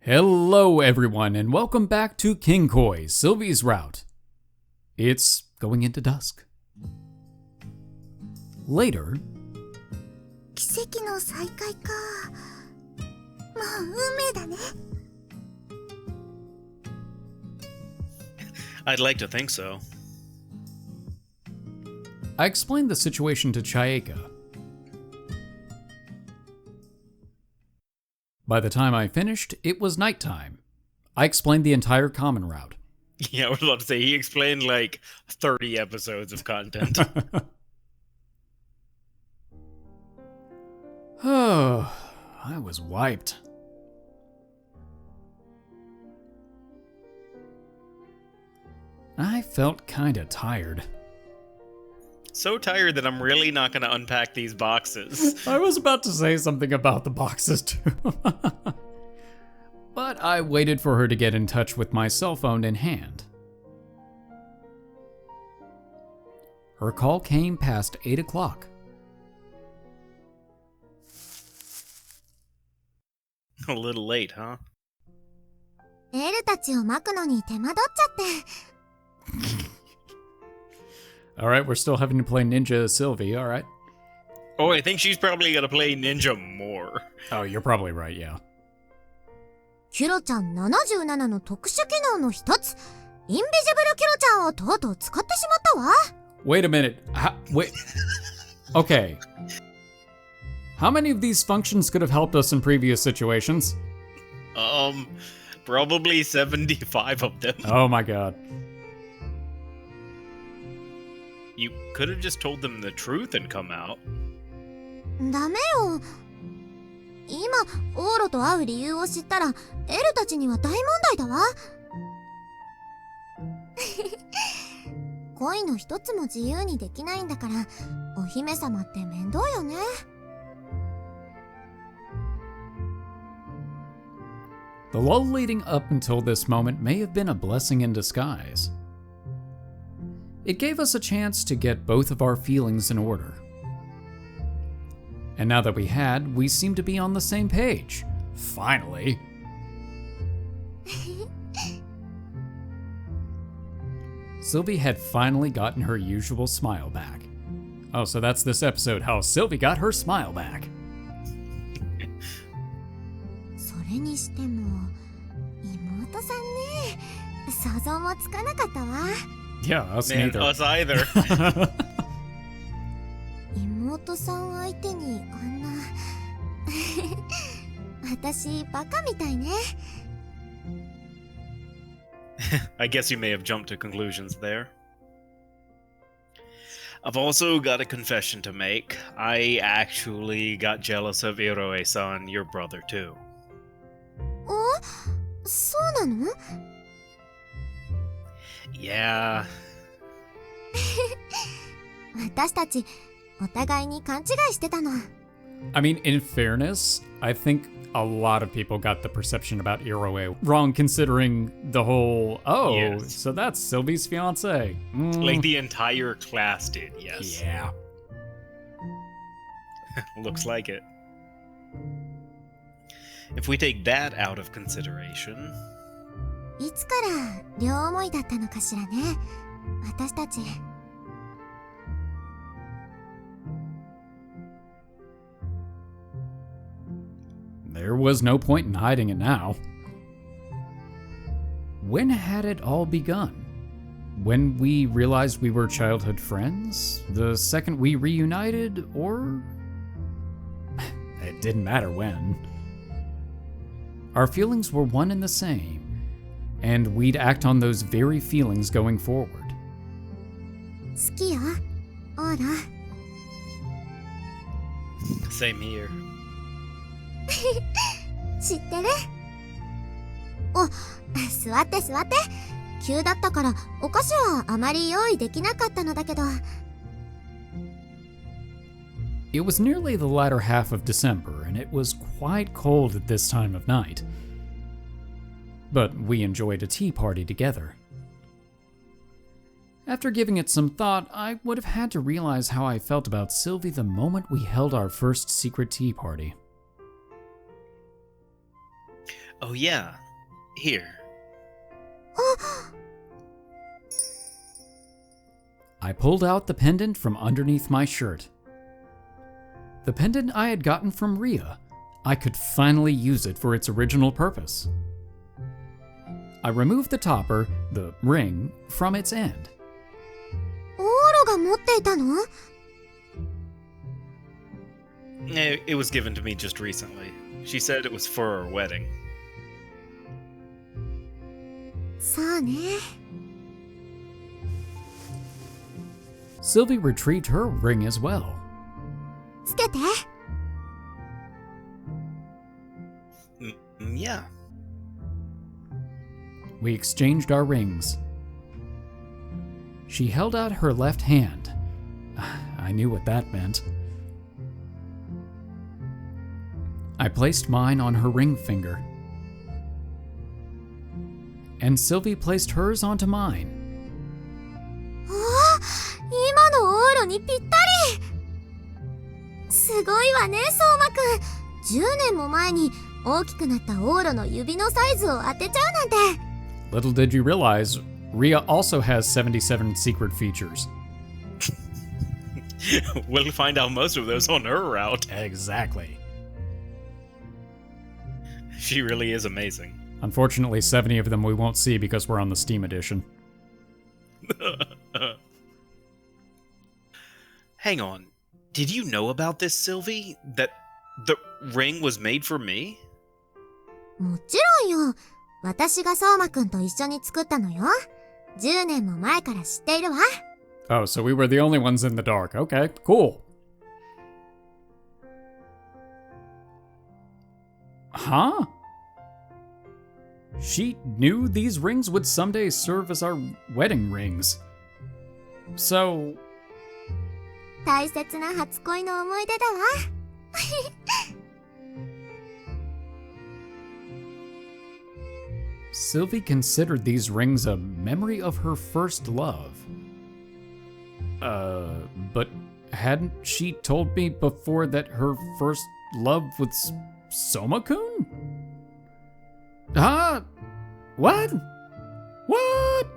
Hello everyone and welcome back to Kinkoi, Sylvie's Route. It's going into dusk. Later, 奇跡の再会か。もう運命だね。I'd like to think so. I explained the situation to Chayeka. By the time I finished, it was nighttime. I explained the entire common route. Yeah, I was about to say, he explained like 30 episodes of content. Oh, I was wiped. I felt kinda tired. So tired that I'm really not going to unpack these boxes. I was about to say something about the boxes too. But I waited for her to get in touch with my cell phone in hand. Her call came past 8 o'clock. A little late, huh? エルたちを巻くのに手間取っちゃって。Alright, we're still having to play Ninja Sylvie, alright. Oh, I think she's probably going to play Ninja more. Oh, you're probably right, yeah. キュロちゃん77の特殊機能の一つ、インビジブルキュロちゃんをとうとう使ってしまったわ。Wait a minute. Wait. Okay. How many of these functions could have helped us in previous situations? Probably 75 of them. Oh my god. You could have just told them the truth and come out. ダメよ。今、オーロと会う理由を知ったら、エルたちには大問題だわ。恋の一つも自由にできないんだから、お姫様って面倒よね。The lull leading up until this moment may have been a blessing in disguise. It gave us a chance to get both of our feelings in order. And now that we had, we seemed to be on the same page. Finally. Sylvie had finally gotten her usual smile back. Oh, so that's this episode, how Sylvie got her smile back. それにしても、妹さんね、想像もつかなかったわ。Yeah, us Man, neither. us either. 妹さん相手にあんな私バカみたいね。I guess you may have jumped to conclusions there. I've also got a confession to make. I actually got jealous of Iroe-san, your brother, too. お、そうなの？ Yeah. 私たちお互いに勘違いしてたの。I mean, in fairness, I think a lot of people got the perception about Iroe wrong, considering the whole, oh, Yes. so that's Sylvie's fiance. Like the entire class did, yes. Yeah. Looks like it. If we take that out of consideration... いつから両思いだったのかしらね、私たち。There was no point in hiding it now. When had it all begun? When we realized we were childhood friends? The second we reunited? Or... It didn't matter when. Our feelings were one and the same, and we'd act on those very feelings going forward. 好きよ、オーラ。Same here. 知ってる？お、座って座って。急だったからお菓子はあまり用意できなかったのだけど。It was nearly the latter half of December, and it was quite cold at this time of night. But we enjoyed a tea party together. After giving it some thought, I would have had to realize how I felt about Sylvie the moment we held our first secret tea party. Oh yeah. Here. I pulled out the pendant from underneath my shirt. The pendant I had gotten from Ria. I could finally use it for its original purpose. I removed the topper, the ring, from its end. オーロが持っていたの？ It was given to me just recently. She said it was for our wedding. そうね。 Sylvie retrieved her ring as well. つけて。Yeah. We exchanged our rings. She held out her left hand. I knew what that meant. I placed mine on her ring finger. And Sylvie placed hers onto mine. 今のオーロにぴったり。すごいわね、相馬くん。10年も前に大きくなったオーロの指のサイズを当てちゃうなんて。 Little did you realize, Ria also has 77 secret features. We'll find out most of those on her route. Exactly. She really is amazing. Unfortunately, 70 of them we won't see because we're on the Steam edition. Hang on. Did you know about this, Sylvie? That the ring was made for me? もちろんよ。私が相馬くんと一緒に作ったのよ。10年も前から知っているわ。Oh, so we were the only ones in the dark. Okay, cool. Huh? She knew these rings would someday serve as our wedding rings. So... 大切な初恋の思い出だわ。Sylvie considered these rings a memory of her first love. But hadn't she told me before that her first love was Soma-kun? Huh? What? What?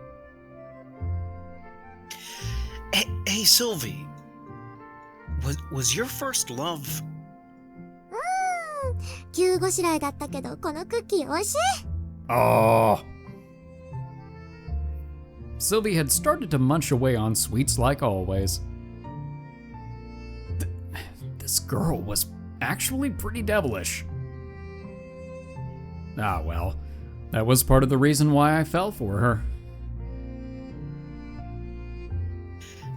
Hey, Sylvie. Was your first love... 急ごしらえだったけど、このクッキー美味しい。 Oh. Sylvie had started to munch away on sweets like always. This girl was actually pretty devilish. Ah, well, that was part of the reason why I fell for her.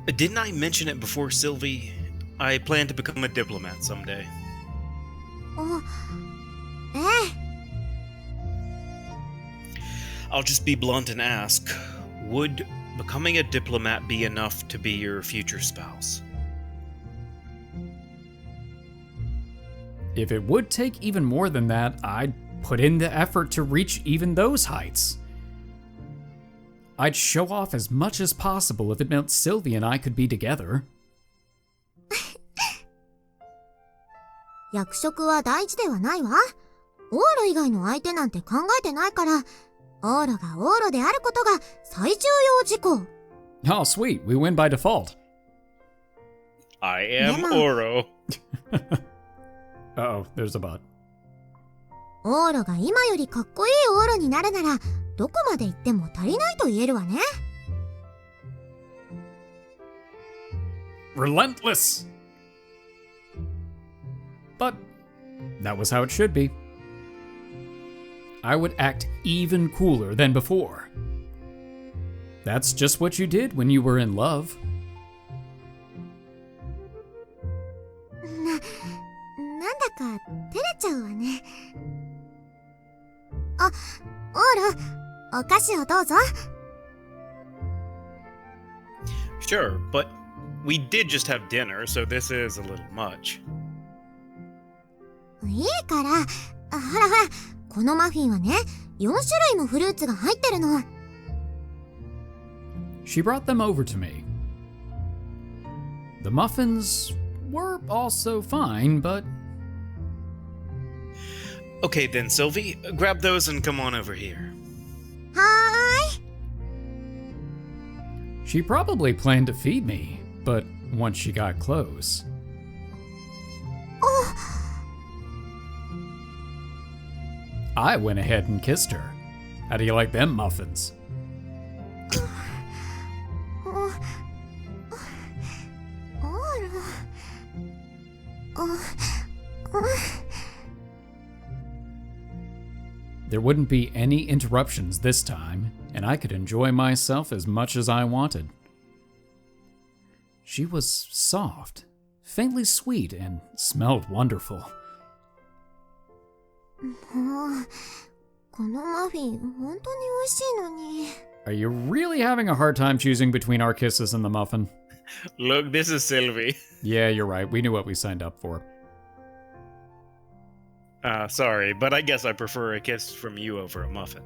Didn't I mention it before, Sylvie? I plan to become a diplomat someday. あ、ええ。 I'll just be blunt and ask, would becoming a diplomat be enough to be your future spouse? If it would take even more than that, I'd put in the effort to reach even those heights. I'd show off as much as possible if it meant Sylvie and I could be together. 役職は大事ではないわ。オーロ以外の相手なんて考えてないから、オーロがオーロであることが最重要事項。Oh, sweet. We win by default. I am Mama. Ouro. Uh-oh, there's a but. オーロが今よりかっこいいオーロになるなら、どこまで行っても足りないと言えるわね。Relentless! But that was how it should be. I would act even cooler than before. That's just what you did when you were in love. なんだか照れちゃうわね。あ、オーロ、お菓子をどうぞ。 Sure, but we did just have dinner, so this is a little much. いいから、ほらほら、このマフィンはね、4種類もフルーツが入ってるの。 She brought them over to me. The muffins were also fine, but... Okay then, Sylvie, grab those and come on over here. はーい。 She probably planned to feed me, but once she got close, I went ahead and kissed her. How do you like them muffins? There wouldn't be any interruptions this time, and I could enjoy myself as much as I wanted. She was soft, faintly sweet, and smelled wonderful. もうこのマフィン本当に美味しいのに。 Are you really having a hard time choosing between our kisses and the muffin? Look, this is Sylvie. Yeah, you're right. We knew what we signed up for. Sorry, but I guess I prefer a kiss from you over a muffin.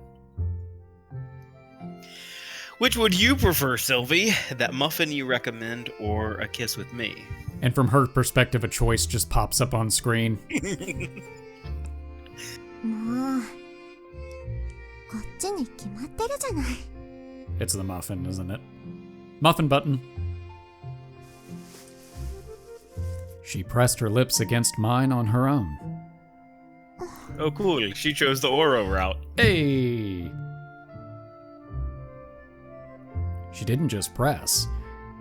Which would you prefer, Sylvie? That muffin you recommend or a kiss with me? And from her perspective, a choice just pops up on screen. もうこっちに決まってるじゃない。 It's the muffin, isn't it? Muffin button. She pressed her lips against mine on her own. Oh, cool. She chose the Ouro route. Hey! She didn't just press.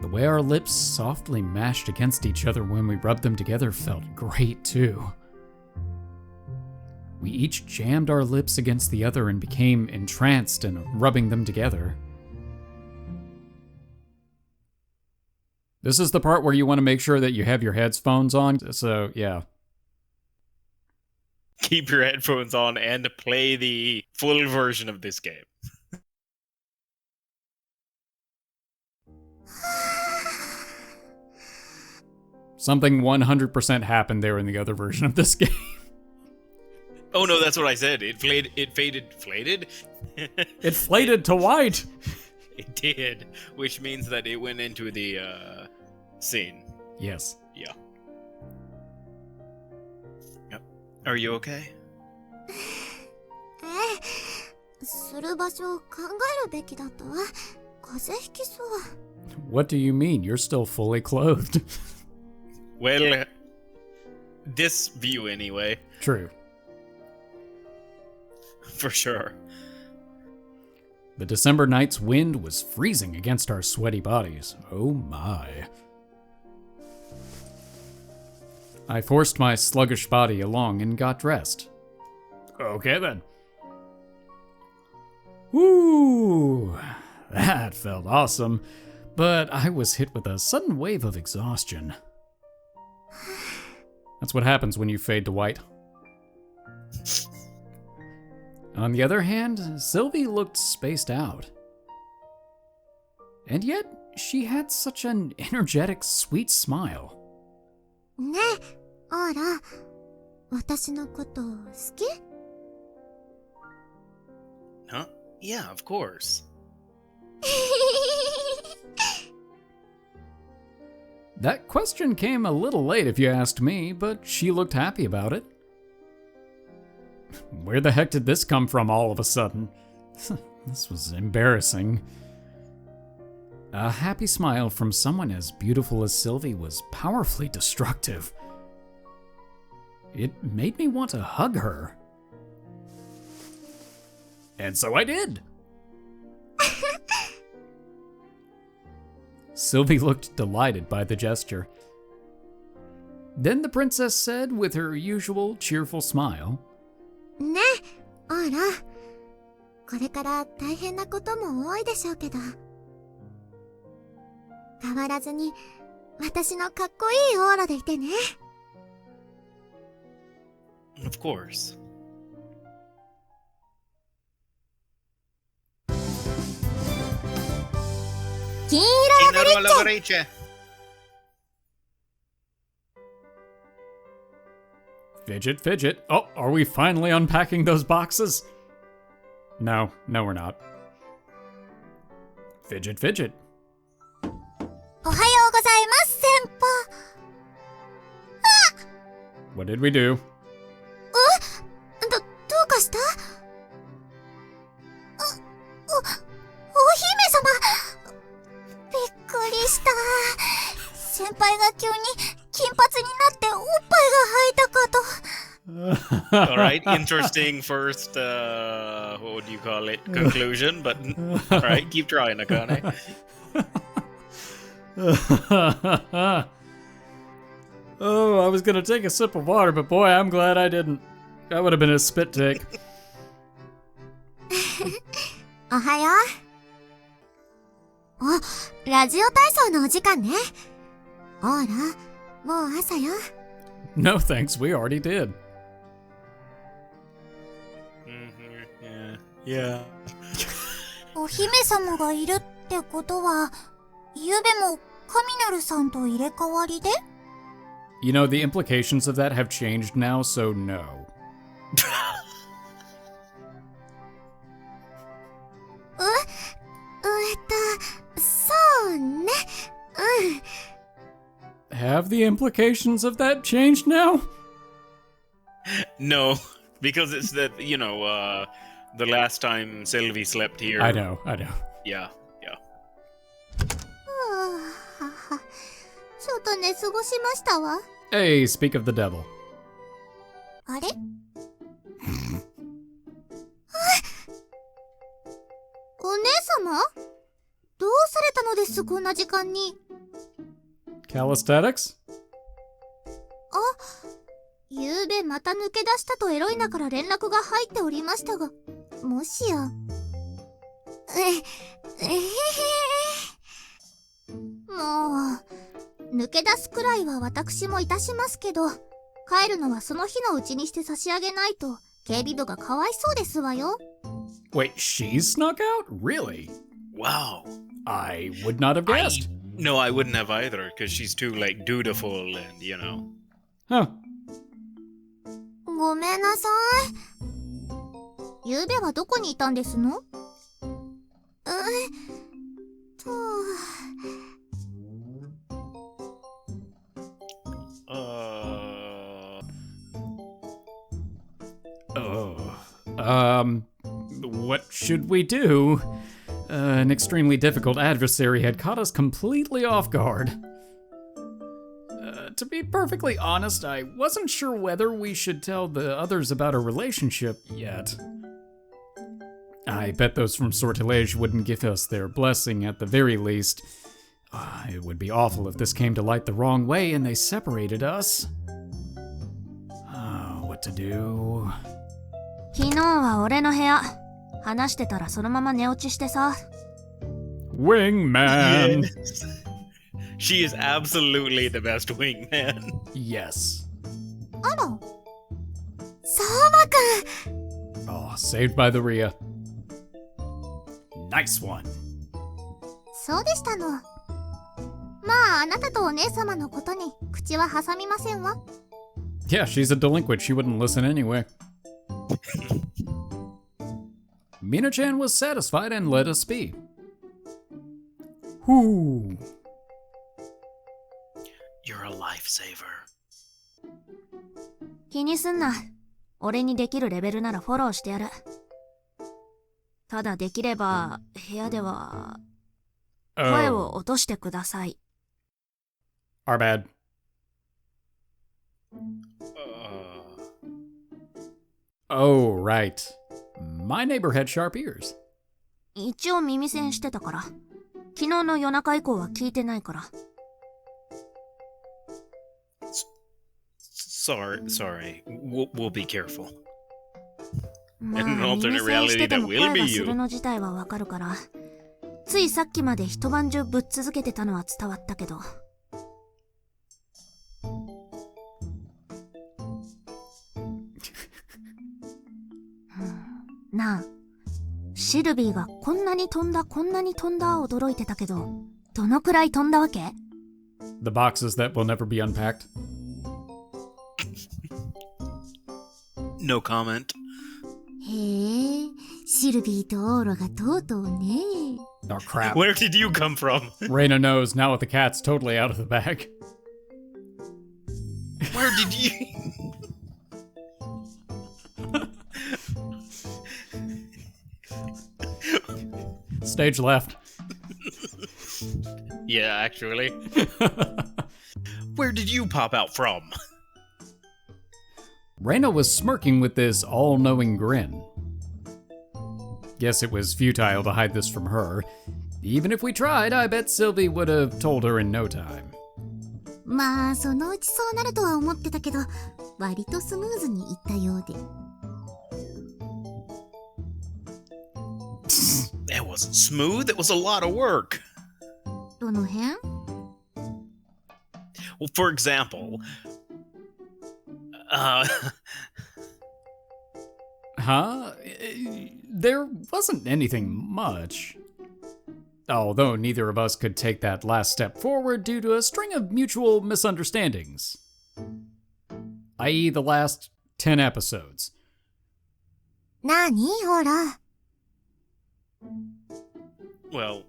The way our lips softly mashed against each other when we rubbed them together felt great too. We each jammed our lips against the other and became entranced in rubbing them together. This is the part where you want to make sure that you have your headphones on, so yeah. Keep your headphones on and play the full version of this game. Something 100% happened there in the other version of this game. Oh no, that's what I said. It faded? It faded to white! It did, which means that it went into the, scene. Yes. Yeah. Yep. Are you okay? ええ、する場所を考えるべきだったわ。風邪ひきそう。 What do you mean? You're still fully clothed. Well, this view anyway. True. For sure. The December night's wind was freezing against our sweaty bodies. Oh my. I forced my sluggish body along and got dressed. Okay then. Woo! That felt awesome, but I was hit with a sudden wave of exhaustion. That's what happens when you fade to white. On the other hand, Sylvie looked spaced out. And yet, she had such an energetic, sweet smile. ねえ、オーラ、私のこと好き？ Huh? Yeah, of course. That question came a little late if you asked me, but she looked happy about it. Where the heck did this come from all of a sudden? This was embarrassing. A happy smile from someone as beautiful as Sylvie was powerfully destructive. It made me want to hug her. And so I did. Sylvie looked delighted by the gesture. Then the princess said with her usual cheerful smile, ねえ、オーラ、これから大変なことも多いでしょうけど、変わらずに私のかっこいいオーラでいてね。 Of course. 金色ラブリッチ。 Loveriche. Fidget, fidget. Oh, are we finally unpacking those boxes? No, we're not. Fidget, fidget. おはようございます、先輩。 What did we do? お姫様。びっくりした。先輩が急に金髪になっておっぱいが生えたかと。Alright, interesting first, what do you call it, conclusion, but alright, keep trying, Akane. Oh, I was gonna take a sip of water, but boy, I'm glad I didn't. That would have been a spit take. おはよう。お、ラジオ体操のお時間ね。オーラ、もう朝よ。No thanks, we already did. Yeah. お姫様がいるってことは、ゆうべもカミナルさんと入れ替わりで？ You know, the implications of that have changed now, so no. そうね。Have the implications of that changed now? No, because it's that, you know, the last time Sylvie slept here. I know. Yeah. ちょっと寝過ごしましたわ。 Hey, speak of the devil. あれお姉様どうされたのです、こんな時間に。 Calisthenics? ゆうべまた抜け出したとエロいなから連絡が入っておりましたが、もしや。もう、抜け出すくらいは私もいたしますけど、帰るのはその日のうちにして差し上げないと、警備部がかわいそうですわよ。Wait, she's snuck out? Really? Wow. I would not have guessed. No, I wouldn't have either, because she's too, like, dutiful and, you know. Huh. ごめんなさい。ゆうべはどこにいたんですの？What should we do? An extremely difficult adversary had caught us completely off guard. To be perfectly honest, I wasn't sure whether we should tell the others about our relationship yet. I bet those from Sortilege wouldn't give us their blessing at the very least. It would be awful if this came to light the wrong way and they separated us. What to do? 昨日は俺の部屋話してたらそのまま寝落ちしてさ。 Wingman! Yes. She is absolutely the best wingman. Yes. あら、相馬くん。 Oh, saved by the Rhea. Nice one. そうでしたの。まあ、あなたとお姉様のことに口は挟みませんわ。 Yeah, she's a delinquent. She wouldn't listen anyway. Mina-chan was satisfied and let us be. Whoo. You're a lifesaver. 気にすんな。俺にできるレベルならフォローしてやる。ただできれば部屋では声を落としてください。Our bad. Oh, right. My neighbor had sharp ears. 一応耳栓してたから。昨日の夜中以降は聞いてないから。Sorry. We'll be careful. まあ、 In an 耳 alternate 栓し reality てて that も will 声 be がす you. るの自体はわかるから、ついさっきまで一晩中ぶっ続けてたのは伝わったけど。なあ、シルビーがこんなに飛んだ驚いてたけど、どのくらい飛んだわけ？ The boxes that will never be unpacked. No comment. へえ、シルビーとオーロがとうとうね。 Oh, crap. Where did you come from? Reina knows now with the cat's totally out of the bag. Where did you... Stage left. Yeah, actually. Where did you pop out from? Reina was smirking with this all-knowing grin. Guess it was futile to hide this from her. Even if we tried, I bet Sylvie would have told her in no time. まあそのうちそうなるとは思ってたけど、割とスムーズにいったようで。It wasn't smooth, it was a lot of work. どの辺？ Well, for example, Huh? There wasn't anything much. Although neither of us could take that last step forward due to a string of mutual misunderstandings. I.e. the last 10 episodes. なにほら。well,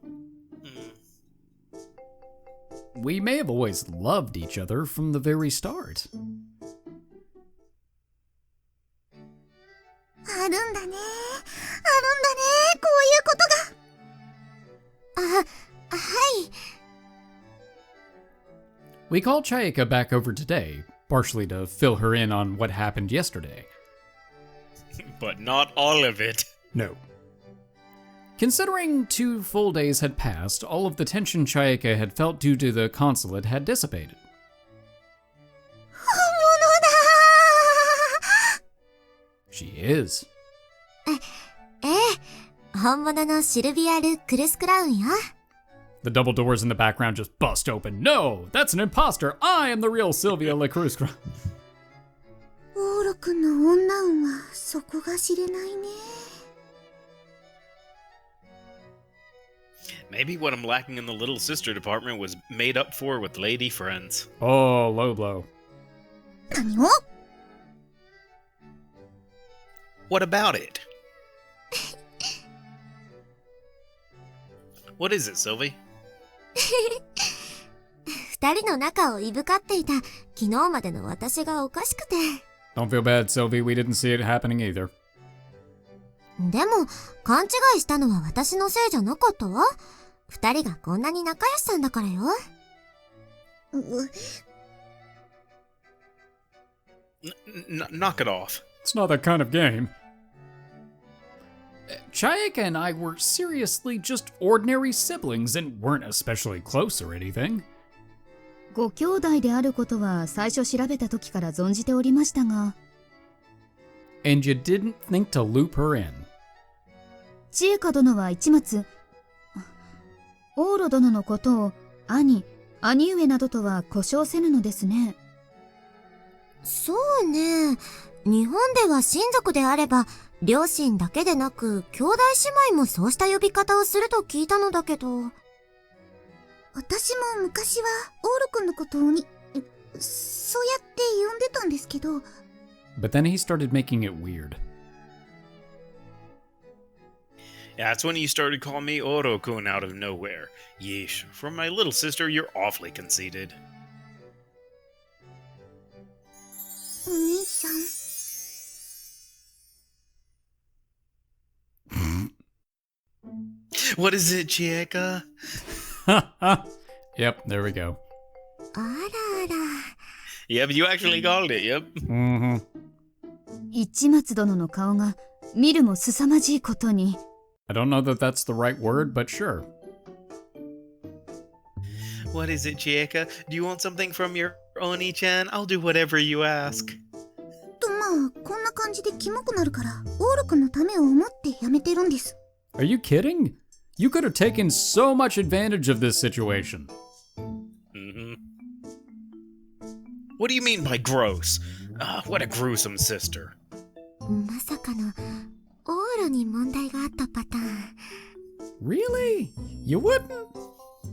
We may have always loved each other from the very start. あるんだね。あるんだね。こういうことが。はい。 We called Chayeka back over today, partially to fill her in on what happened yesterday. but not all of it. No. Considering 2 full days had passed, all of the tension Chayeka had felt due to the consulate had dissipated. 本物だ。 She is. ええ、本物のシルビア・ル・クルスクラウンよ。 The double doors in the background just bust open. No, that's an imposter. I am the real Sylvia LaCruz. オーロ君の女運はそこが知れないね。 Maybe what I'm lacking in the little sister department was made up for with lady friends. Oh, low blow. 何を？ What about it? What is it, Sylvie? 二人の仲をいぶかっていた昨日までの私がおかしくて。 Don't feel bad, Sylvie. We didn't see it happening either. でも勘違いしたのは私のせいじゃなかったわ。二人がこんなに仲良しさんだからよ。Knock it off. It's not that kind of game. Chayeka and I were seriously just ordinary siblings and weren't especially close or anything. ご兄弟であることは最初調べた時から存じておりましたが。 And you didn't think to loop her in. 千恵香殿は一末、オーロ殿のことを兄上などとは呼称せぬのですね。そうね。日本では親族であれば両親だけでなく兄弟姉妹もそうした呼び方をすると聞いたのだけど。私も昔はオーロ君のことをそうやって呼んでたんですけど。 But then he started making it weird. Yeah, that's when you started calling me Oro-kun out of nowhere. Yeesh, from my little sister, you're awfully conceited. お兄ちゃん。What is it, Chieka? Yep, there we go. あらあら。 Yep, you actually called it, yep. Mm-hmm. 一末殿の顔が見るも凄まじいことに。 I don't know that that's the right word, but sure. What is it, Chieka? Do you want something from your Oni-chan? I'll do whatever you ask. とまあこんな感じでキモくなるからオーロ君のためを思ってやめてるんです。 Are you kidding? You could have taken so much advantage of this situation. Mm-hmm. What do you mean by gross? What a gruesome sister. まさかのオーロに問題があったパターン。 Really? You wouldn't?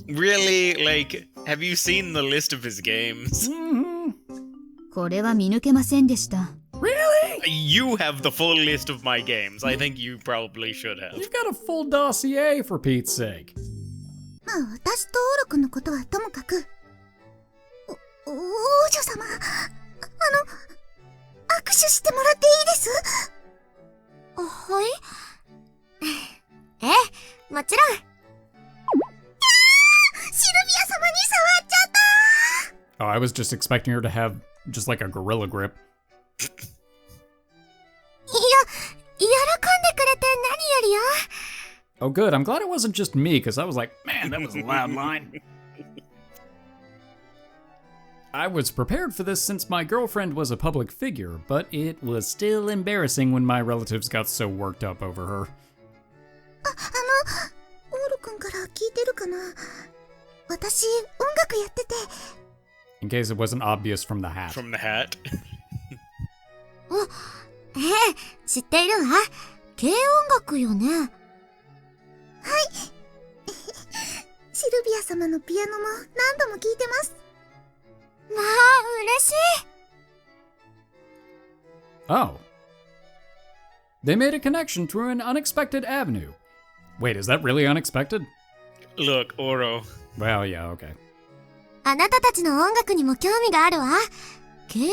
Really? Like, have you seen the list of his games? Mm-hmm. これは見抜けませんでした。 Really? You have the full list of my games. I think you probably should have. You've got a full dossier, for Pete's sake. まあ私とオーロ君のことはともかく。王女様、握手してもらっていいです？はい？もちろん。シルビア様に触っちゃった Oh, I was just expecting her to have just like a gorilla grip. 喜んでくれて何よりよ。 Oh, good. I'm glad it wasn't just me, because I was like, man, that was a loud line. I was prepared for this since my girlfriend was a public figure, but it was still embarrassing when my relatives got so worked up over her. オール君から聞いてるかな。私、音楽やってて。In case it wasn't obvious from the hat. From the hat. ええ、知っているわ。軽音楽よね。はい。シルビア様のピアノも何度も聴いてます。まあ、嬉しい。Oh. They made a connection through an unexpected avenue. Wait, is that really unexpected? Look, Ouro. Well, yeah, okay. あなたたちの音楽にも興味があるわ。軽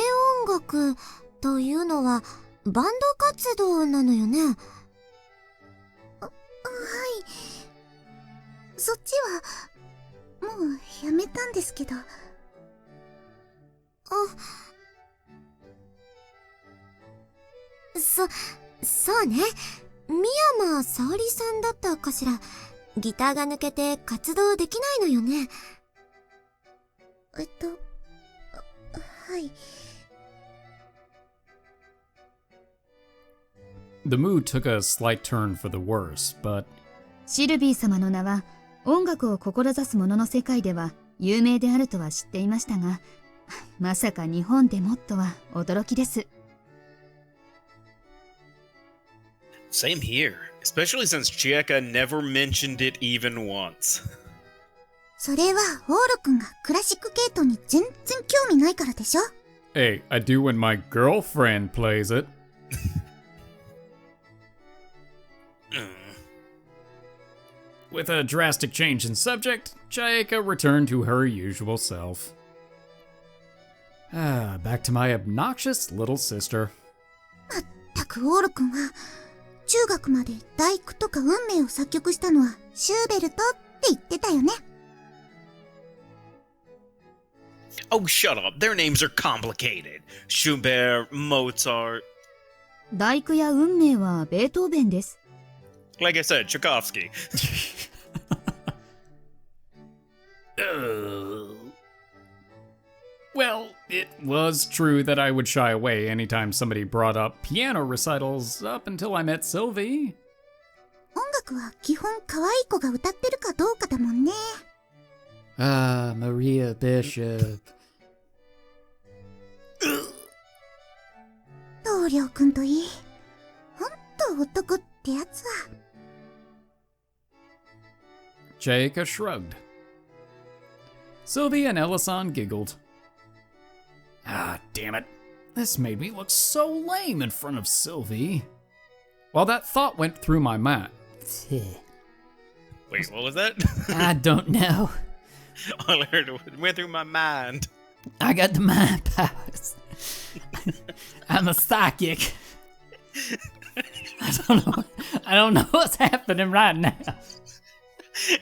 音楽というのはバンド活動なのよね。はい。そっちはもうやめたんですけど。そうね。三山沙織さんだったかしら。ギターが抜けて活動できないのよね。はい。The mood took a slight turn for the worse, but... シルビー様の名は音楽を志す者の世界では有名であるとは知っていましたが、まさか日本でもっとは驚きです。Same here, especially since Chieka never mentioned it even once. それはオール君がクラシック系統に全然興味ないからでしょ。 Hey, I do when my girlfriend plays it. With a drastic change in subject, Chieka returned to her usual self. Back to my obnoxious little sister. まったくオール君は中学まで第九とか運命を作曲したのはシューベルトって言ってたよね。Oh, shut up. Their names are complicated. Schubert, Mozart. 第九や運命はベートーベンです。Like I said, Tchaikovsky. Well, it was true that I would shy away anytime somebody brought up piano recitals up until I met Sylvie. 音楽は基本可愛い子が歌ってるかどうかだもんね。Ah, Maria Bishop. 棟梁くんといい。ほんと男ってやつは。Chieka shrugged. Sylvie and Ella-san giggled. Ah, damn it. This made me look so lame in front of Sylvie. While that thought went through my mind. Wait, what was that? I don't know. All I heard went through my mind. I got the mind powers. I'm a psychic. I don't know what's happening right now.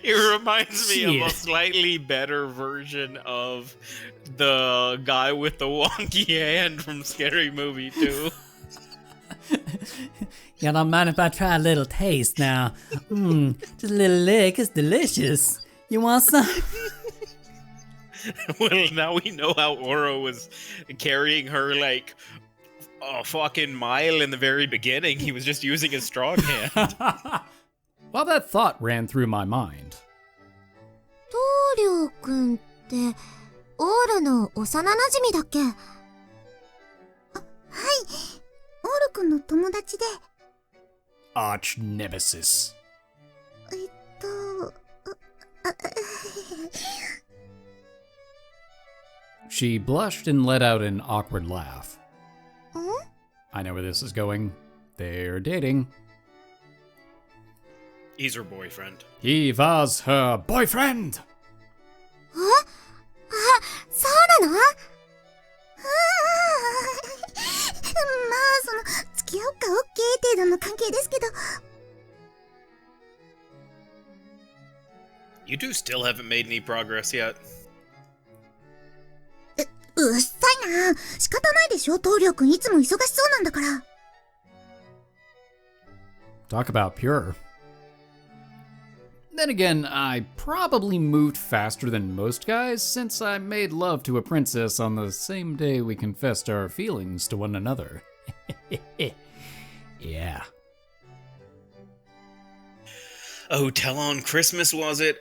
It reminds me of a slightly better version of the guy with the wonky hand from Scary Movie 2. You don't mind if I try a little taste now? Just a little lick, it's delicious. You want some? Well, now we know how Ouro was carrying her like a fucking mile in the very beginning. He was just using his strong hand. While that thought ran through my mind. 棟梁くんってオールの幼馴染だっけ？はい。オールくんの友達で。Arch nemesis. She blushed and let out an awkward laugh. I know where this is going. They're dating. He's her boyfriend. He was her boyfriend! そうなの？まあ、付き合うかオッケー程度の関係ですけど。You two still haven't made any progress yet. うっさいな。仕方ないでしょ、棟梁くんいつも忙しそうなんだから。Talk about pure. Then again, I probably moved faster than most guys since I made love to a princess on the same day we confessed our feelings to one another. Yeah. Oh, tell on Christmas, was it?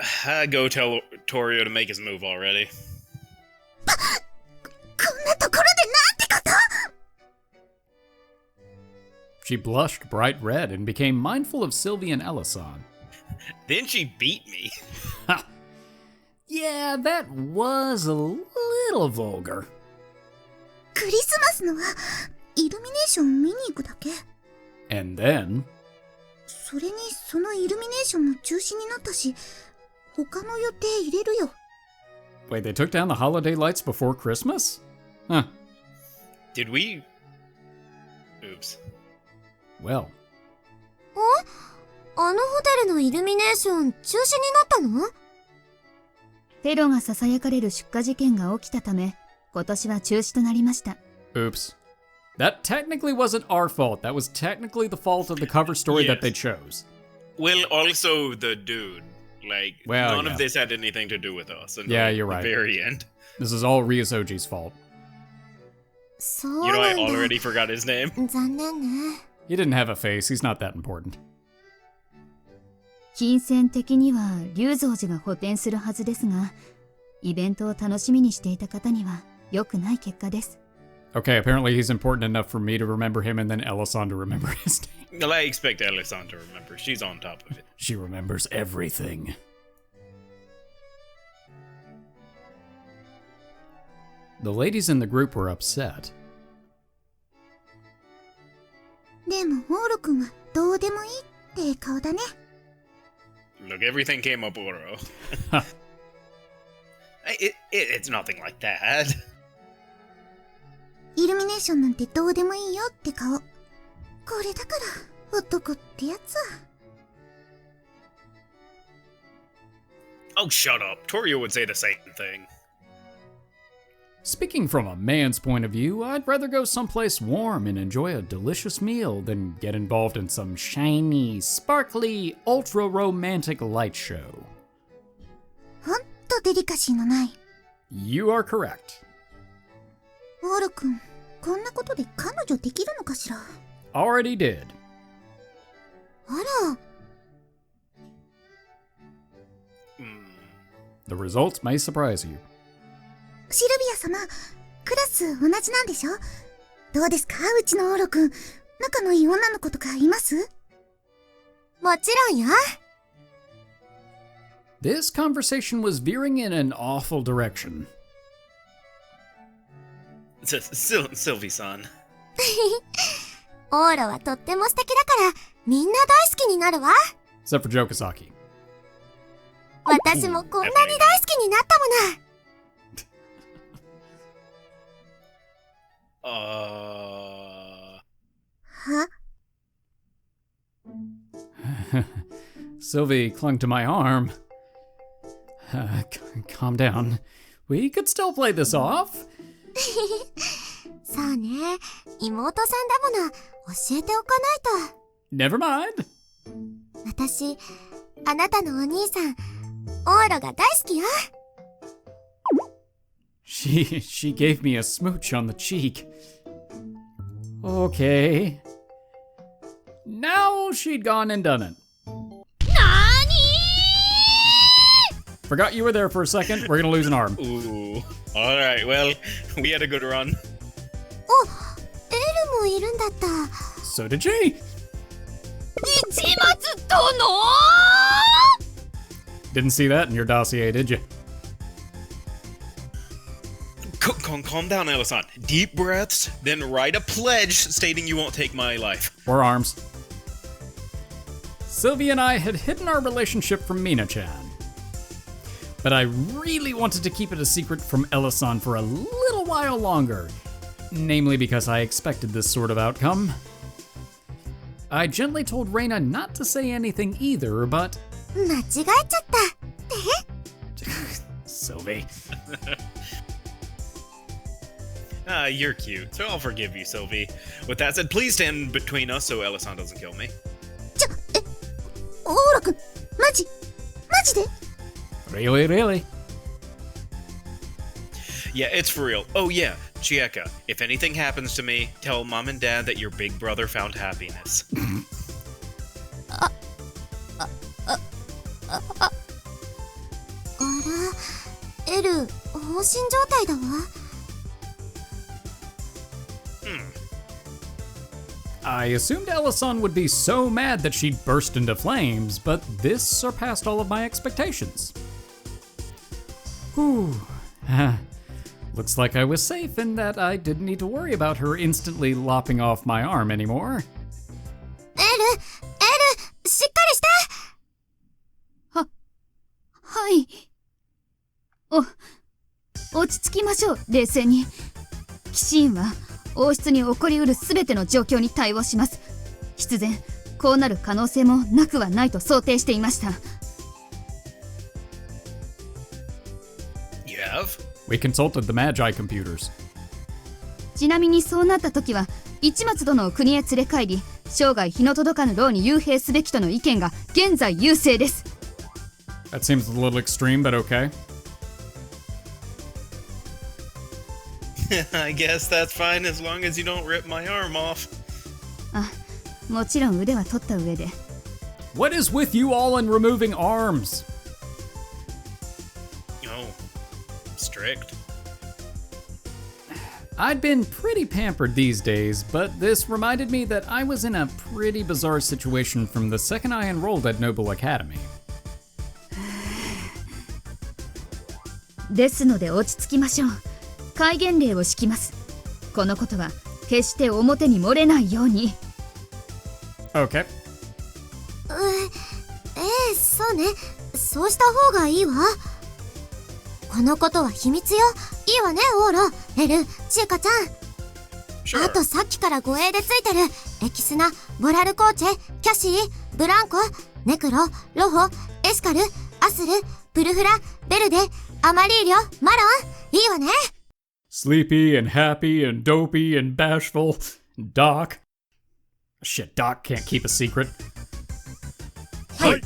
Go tell Torio to make his move already. こんなところでなんてこと She blushed bright red and became mindful of Sylvia and Ellison. Then she beat me. Yeah, that was a little vulgar. クリスマスのはイルミネーション見に行くだけ。 And then... それにそのイルミネーションも中止になったし、他の予定入れるよ。 Wait, they took down the holiday lights before Christmas? Huh. Did we... Oops. Well. あのホテルのイルミネーション中止になったの？テロが囁かれる出火事件が起きたため、今年は中止となりました。 Oops. That technically wasn't our fault. That was technically the fault of the cover story that Yes. they chose. Well, also the dude. Like, Well, none yeah. of this had anything to do with us until Yeah, you're right. the very end. This is all Ryosoji's fault. そう You know, な I んだ。 already forgot his name. 残念ね。 He didn't have a face. He's not that important. 金銭的には龍蔵寺が補填するはずですが、イベントを楽しみにしていた方には良くない結果です。 Okay, apparently he's important enough for me to remember him and then Ellison to remember his name. Well, I expect Alison to remember. She's on top of it. She remembers everything. The ladies in the group were upset. でもオールくんはどうでもいいって顔だね。 Look, everything came up, Ouro. It's nothing like that. イルミネーションなんてどうでもいいよって顔。これだから男ってやつ。 Oh, shut up. Torio would say the same thing. Speaking from a man's point of view, I'd rather go someplace warm and enjoy a delicious meal than get involved in some shiny, sparkly, ultra-romantic light show. ほんとデリカシーのない。 You are correct. オールくん、こんなことで彼女できるのかしら。 Already did. あら、 The results may surprise you. シルビア様、クラス同じなんでしょ？どうですか、うちのオールくん。仲のいい女の子とかいます？もちろんよ。 This conversation was veering in an awful direction. Sylvie-san. オーラはとっても素敵だからみんな大好きになるわ。 Except for Jokisaki. 私もこんなに大好きになったもの。は？ Sylvie clung to my arm. Calm down. We could still play this off. そうね、妹さんだもの、教えておかないと。 Never mind. 私、あなたのお兄さん、オーロが大好きよ。 She gave me a smooch on the cheek. Okay. Now she'd gone and done it. Forgot you were there for a second. We're gonna lose an arm. Ooh. Alright, well, we had a good run. お、エルもいるんだった。 So did she. 市松殿 Didn't see that in your dossier, did you? Calm down, Ellison. Deep breaths, then write a pledge stating you won't take my life. Or arms. Sylvia and I had hidden our relationship from Mina-chan. But I really wanted to keep it a secret from Ellison for a little while longer. Namely because I expected this sort of outcome. I gently told Reina not to say anything either, but... 間違えちゃった。Sylvie. You're cute, so I'll forgive you, Sylvie. With that said, please stand between us so Elisan doesn't kill me. オーロくん、マジで Really, really? Yeah, it's for real. Oh yeah, Chieka, if anything happens to me, tell Mom and Dad that your big brother found happiness. エル、放心状態だわ。I assumed Elisan would be so mad that she'd burst into flames, but this surpassed all of my expectations. Whew. Looks like I was safe in that I didn't need to worry about her instantly lopping off my arm anymore. エル、しっかりして。はい。落ち着きましょう、冷静に。騎士院は王室に起こりうるすべての状況に対応します。必然、こうなる可能性もなくはないと想定していました。You have? We consulted the Magi computers. ちなみにそうなった時は、市松殿を国へ連れ帰り、生涯日の届かぬ牢に幽閉すべきとの意見が現在優勢です。That seems a little extreme, but okay. I guess that's fine as long as you don't rip my arm off. もちろん腕は取った上で。What is with you all in removing arms? Oh, strict. I'd been pretty pampered these days, but this reminded me that I was in a pretty bizarre situation from the second I enrolled at Noble Academy. ですので落ち着きましょう。戒厳令を敷きます。このことは決して表に漏れないように。Okay. そうね。そうした方がいいわ。このことは秘密よ。いいわね、オーロ、エル、チエカちゃん。Sure. あとさっきから護衛でついてるエキスナ、ボラルコーチェ、キャシー、ブランコ、ネクロ、ロホ、エスカル、アスル、プルフラ、ベルデ、アマリーリョ、マロン。いいわね。Sleepy and happy and dopey and bashful. Doc. Shit, Doc can't keep a secret. Hey.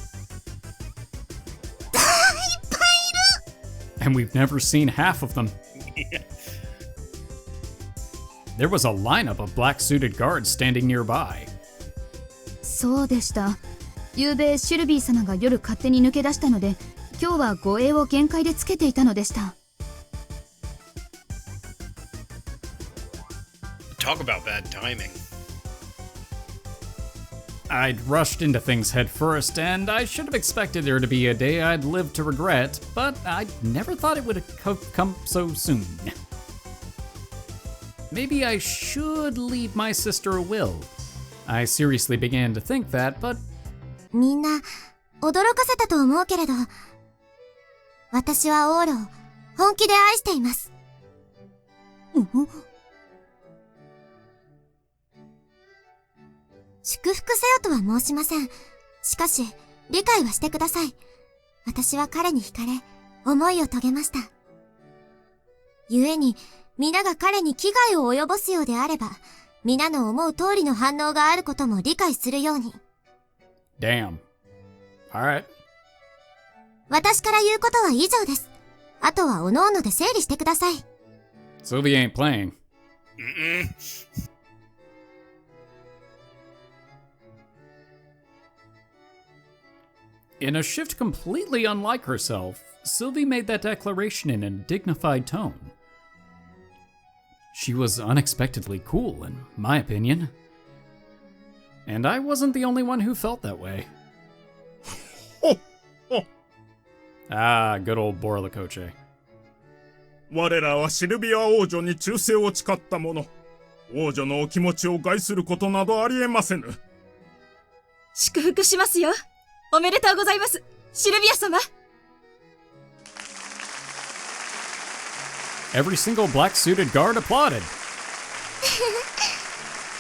And we've never seen half of them. There was a lineup of black-suited guards standing nearby. そうでした。昨べシルビー様が夜勝手に抜け出したので、今日は護衛を限界でつけていたのでした。Talk about bad timing. I'd rushed into things head first, and I should have expected there to be a day I'd live to regret, but I never thought it would come so soon. Maybe I should leave my sister a will. I seriously began to think that, but... みんな、驚かせたと思うけれど、私はオーロを本気で愛しています。祝福せよとは申しません。しかし、理解はしてください。私は彼に惹かれ、思いを遂げました。故に、皆が彼に危害を及ぼすようであれば、皆の思う通りの反応があることも理解するように。Damn. Alright. 私から言うことは以上です。あとは各々で整理してください。Sylvie ain't playing. In a shift completely unlike herself, Sylvie made that declaration in a dignified tone. She was unexpectedly cool, in my opinion. And I wasn't the only one who felt that way. Ah, good old Borlacoche. 我らはシルビア王女に忠誠を誓った者。王女のお気持ちを害することなどありえませぬ。祝福しますよ。おめでとうございます、シルビア様。Every single black-suited guard applauded.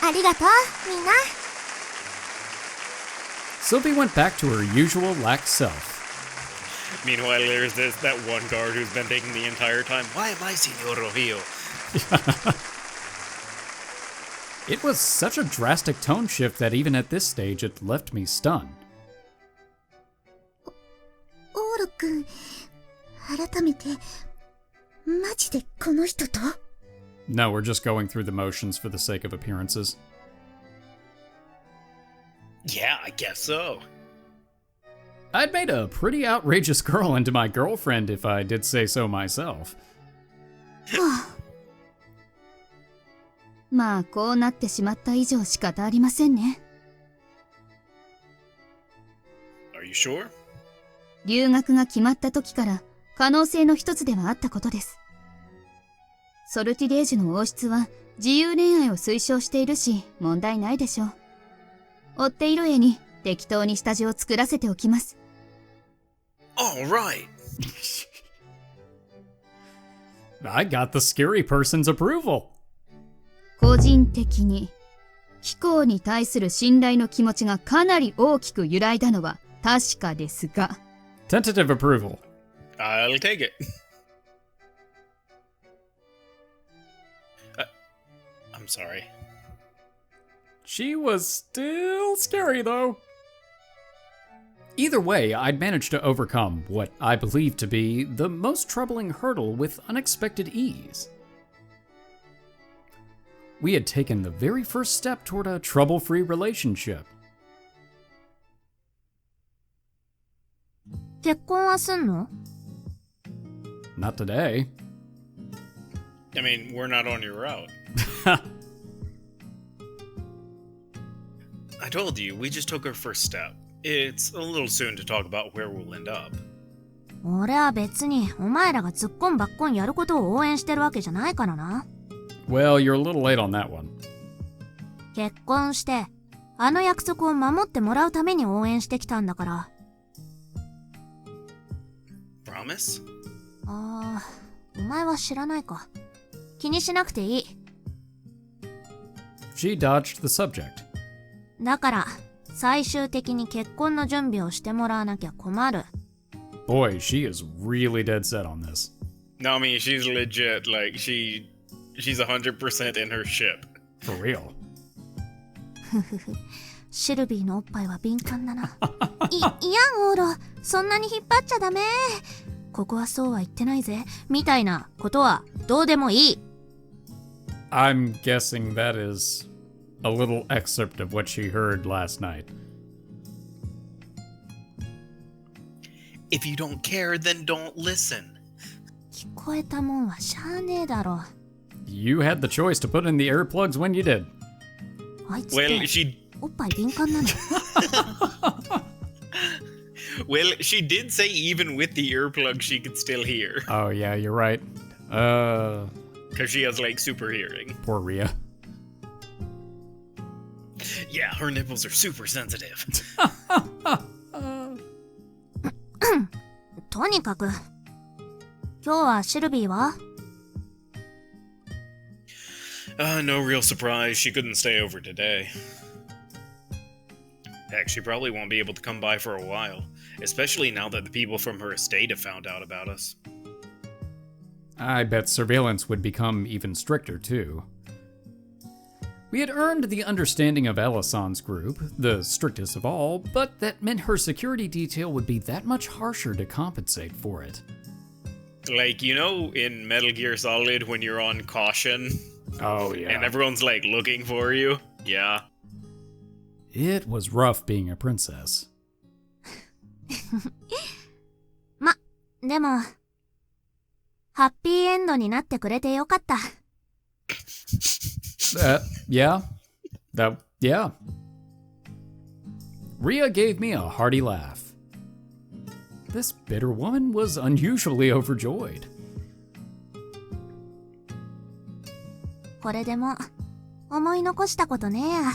ありがとう、みんな。Sylvie went back to her usual lax self. Meanwhile, there's that one guard who's been taking the entire time. Why am I Senor Rio? It was such a drastic tone shift that even at this stage it left me stunned. オーロくん、改めて、マジでこの人と？ No, we're just going through the motions for the sake of appearances. Yeah, I guess so. I'd made a pretty outrageous girl into my girlfriend if I did say so myself. まあこうなってしまった以上仕方ありませんね。 Are you sure? 留学が決まった時から可能性の一つではあったことです。ソルティレージュの王室は自由恋愛を推奨しているし問題ないでしょう。追っている絵に適当に下地を作らせておきます。 All right. I got the scary person's approval. 個人的に貴公に対する信頼の気持ちがかなり大きく揺らいだのは確かですが。 Tentative approval. I'll take it. I'm sorry. She was still scary, though. Either way, I'd managed to overcome what I believed to be the most troubling hurdle with unexpected ease. We had taken the very first step toward a trouble-free relationship. 結婚はすんの？ Not today. I mean, we're not on your route. I told you, we just took our first step. It's a little soon to talk about where we'll end up. 俺は別にお前らが突っ込んばっこんやることを応援してるわけじゃないからな。 Well, you're a little late on that one. 結婚して、あの約束を守ってもらうために応援してきたんだから。 Promise? ああ、お前は知らないか。気にしなくていい。 She dodged the subject. だから、最終的に結婚の準備をしてもらわなきゃ困る。 Boy, she is really dead set on this. No, I mean, she's legit, like, she's 100% in her ship. For real. ふふふ。シルビーのおっぱいは敏感だな。いやん、オーロ。そんなに引っ張っちゃダメ。ここはそうは言ってないぜ。みたいなことはどうでもいい。 I'm guessing that is a little excerpt of what she heard last night. If you don't care, then don't listen. 聞こえたもんはしゃあねえだろ。 You had the choice to put in the earplugs when you did. あいつっ Well, て she おっぱい敏感なの。Well, she did say even with the earplug she could still hear. Oh, yeah, you're right. Because she has, like, super hearing. Poor Rhea. Yeah, her nipples are super sensitive. とにかく、今日はシルビーは？ No real surprise, she couldn't stay over today. Heck, she probably won't be able to come by for a while, especially now that the people from her estate have found out about us. I bet surveillance would become even stricter, too. We had earned the understanding of Alison's group, the strictest of all, but that meant her security detail would be that much harsher to compensate for it. Like, you know in Metal Gear Solid when you're on caution? Oh, yeah. And everyone's, like, looking for you? Yeah. It was rough being a princess. ま、でも、ハッピーエンドになってくれてよかった。Yeah. Yeah. Rhea gave me a hearty laugh. This bitter woman was unusually overjoyed. これでも、思い残したことねえや。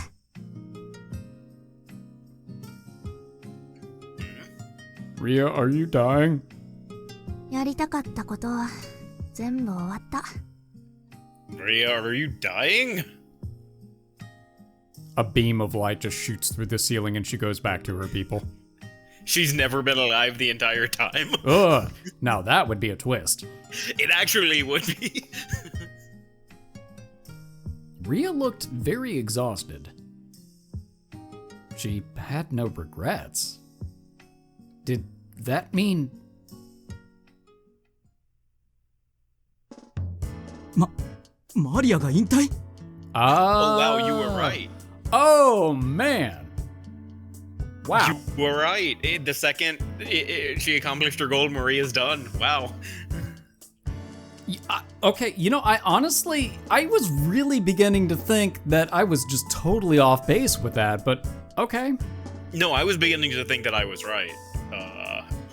Rhea, are you dying? やりたかったことは、全部終わった。Rhea, are you dying? A beam of light just shoots through the ceiling and she goes back to her people. she's never been alive the entire time. Ugh, now that would be a twist. It actually would be. Ria looked very exhausted. She had no regrets. Did that mean... Maria が引退? Oh wow, you were right. Oh man. Wow. You were right. The second she accomplished her goal, Maria's done. Wow. Okay, you know, I was really beginning to think that I was just totally off base with that, but okay. No, I was beginning to think that I was right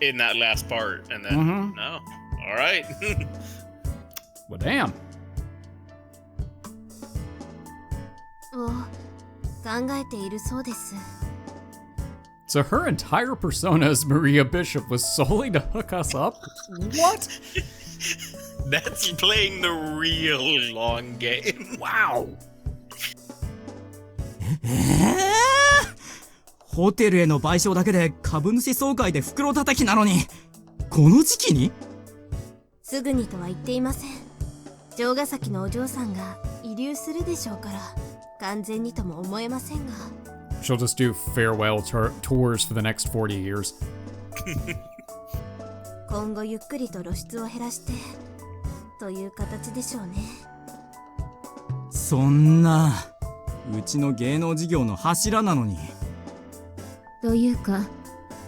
in that last part, and then no. All right. Well, damn. を考えているそうです。 So her entire persona as Maria Bishop was solely to hook us up? What? That's playing the real long game. Wow. ホテルへの賠償だけで株主総会で袋叩きなのに、この時期に？すぐにとは言っていません。城ヶ崎のお嬢さんが遺留するでしょうから、完全にとも思えませんが。 She'll just do farewell tours for the next 40 years. 今後ゆっくりと露出を減らしてという形でしょうね。そんな、うちの芸能事業の柱なのに。というか、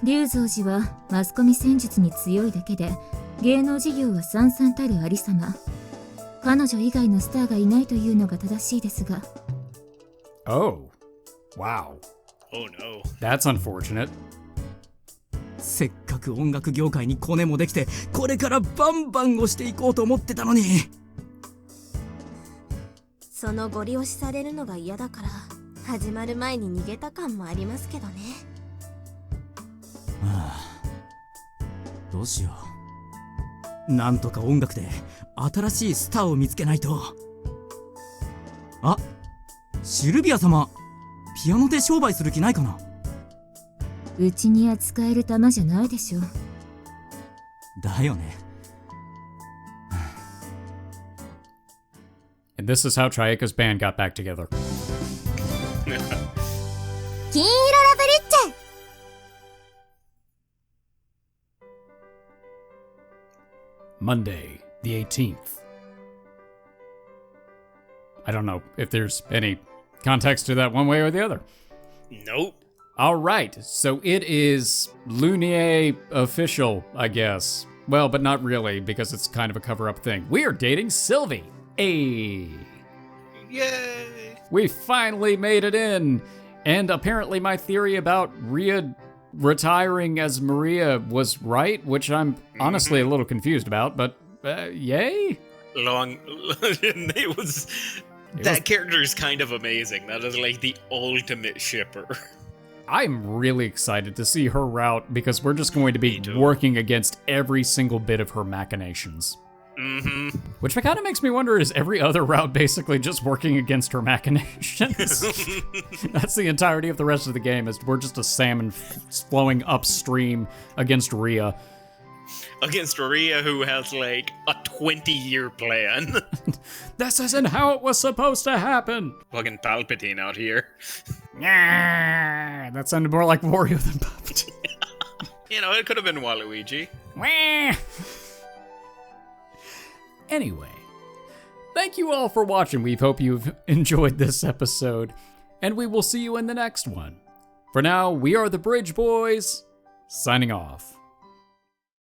龍蔵寺はマスコミ戦術に強いだけで、芸能事業はさんさんたるありさま。彼女以外のスターがいないというのが正しいですが。Oh. Wow. Oh no. That's unfortunate. せっかく音楽業界にコネもできて、これからバンバン押していこうと思ってたのに。そのご利用しされるのが嫌だから、始まる前に逃げた感もありますけどね。はあ、どうしよう。なんとか音楽で新しいスターを見つけないと。あ、シルビア様、ピアノで商売する気ないかな？うちに扱える玉じゃないでしょ。だよね。And this is how Chayaka's band got back together. 金色ラブリッチェ。 Monday, the 18th. I don't know if there's any context to that one way or the other. Nope. All right, so it is Lunier official, I guess. Well, but not really, because it's kind of a cover-up thing. We are dating Sylvie. Hey. Yay. We finally made it in. And apparently my theory about Ria retiring as Maria was right, which I'm honestly a little confused about, but yay? That character is kind of amazing. That is like the ultimate shipper. I'm really excited to see her route because we're just going to be working against every single bit of her machinations. Mm-hmm. Which kind of makes me wonder, is every other route basically just working against her machinations? That's the entirety of the rest of the game, is we're just a salmon flowing upstream against Ria. Against Ria, who has like a 20-year plan. This isn't how it was supposed to happen. Fucking Palpatine out here. That sounded more like Wario than Palpatine. You know, it could have been Waluigi. Anyway, thank you all for watching. We hope you've enjoyed this episode, and we will see you in the next one. For now, we are the Bridge Boys, signing off.